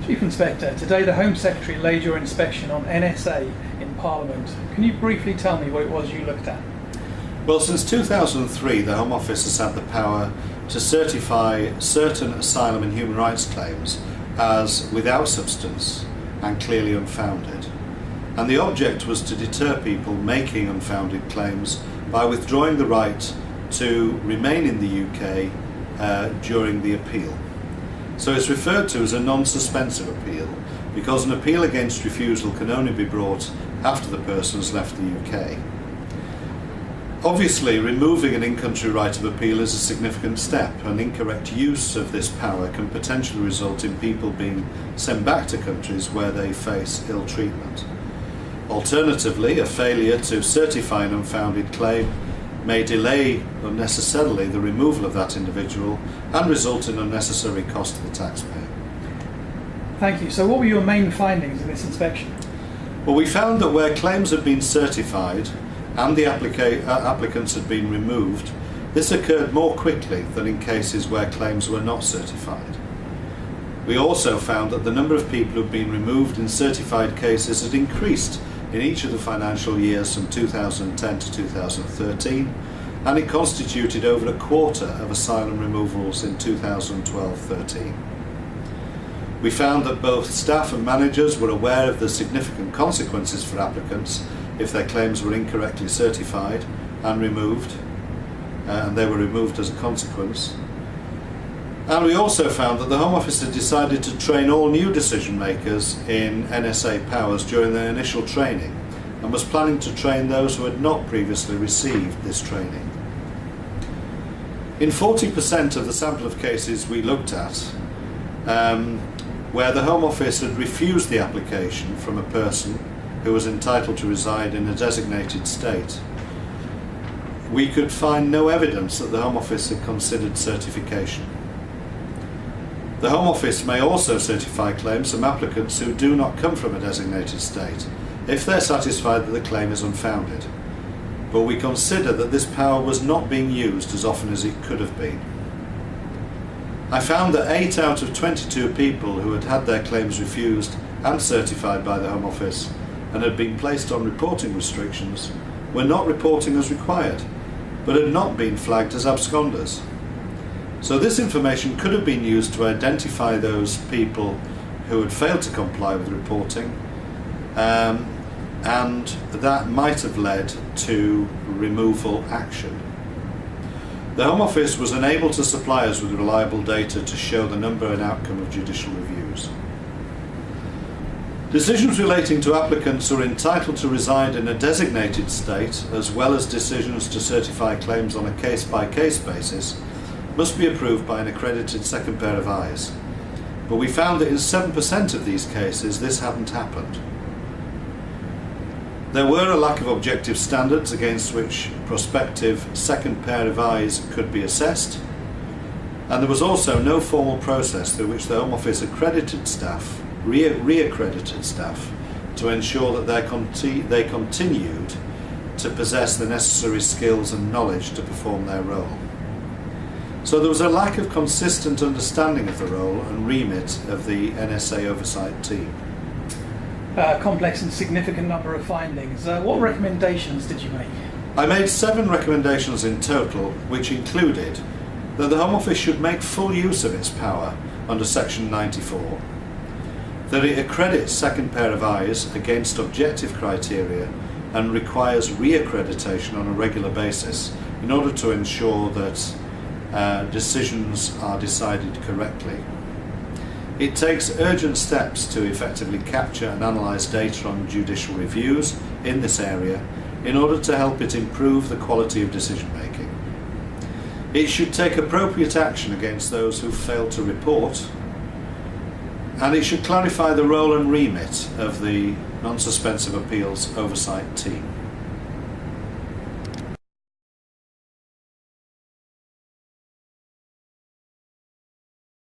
Chief Inspector, today the Home Secretary laid your inspection on NSA in Parliament. Can you briefly tell me what it was you looked at? Well, since 2003, the Home Office has had the power to certify certain asylum and human rights claims as without substance and clearly unfounded. And the object was to deter people making unfounded claims by withdrawing the right to remain in the UK during the appeal. So it's referred to as a non-suspensive appeal because an appeal against refusal can only be brought after the person has left the UK. Obviously, removing an in-country right of appeal is a significant step, and incorrect use of this power can potentially result in people being sent back to countries where they face ill treatment. Alternatively, a failure to certify an unfounded claim may delay unnecessarily the removal of that individual and result in unnecessary cost to the taxpayer. Thank you. So what were your main findings in this inspection? Well, we found that where claims had been certified and the applicants had been removed, this occurred more quickly than in cases where claims were not certified. We also found that the number of people who had been removed in certified cases had increased in each of the financial years from 2010 to 2013, and it constituted over a quarter of asylum removals in 2012-13. We found that both staff and managers were aware of the significant consequences for applicants if their claims were incorrectly certified and removed, and they were removed as a consequence. And we also found that the Home Office had decided to train all new decision makers in NSA powers during their initial training and was planning to train those who had not previously received this training. In 40% of the sample of cases we looked at, where the Home Office had refused the application from a person who was entitled to reside in a designated state, we could find no evidence that the Home Office had considered certification. The Home Office may also certify claims from applicants who do not come from a designated state, if they're satisfied that the claim is unfounded. But we consider that this power was not being used as often as it could have been. I found that 8 out of 22 people who had had their claims refused and certified by the Home Office and had been placed on reporting restrictions were not reporting as required, but had not been flagged as absconders. So this information could have been used to identify those people who had failed to comply with reporting, and that might have led to removal action. The Home Office was unable to supply us with reliable data to show the number and outcome of judicial reviews. Decisions relating to applicants who are entitled to reside in a designated state, as well as decisions to certify claims on a case-by-case basis, must be approved by an accredited second pair of eyes. But we found that in 7% of these cases this hadn't happened. There were a lack of objective standards against which prospective second pair of eyes could be assessed, and there was also no formal process through which the Home Office accredited staff re-accredited staff to ensure that they continued to possess the necessary skills and knowledge to perform their role. So there was a lack of consistent understanding of the role and remit of the NSA oversight team. Complex and significant number of findings. What recommendations did you make? I made 7 recommendations in total, which included that the Home Office should make full use of its power under Section 94, that it accredits second pair of eyes against objective criteria and requires re-accreditation on a regular basis in order to ensure that decisions are decided correctly. It takes urgent steps to effectively capture and analyse data on judicial reviews in this area in order to help it improve the quality of decision making. It should take appropriate action against those who fail to report, and it should clarify the role and remit of the non-suspensive appeals oversight team.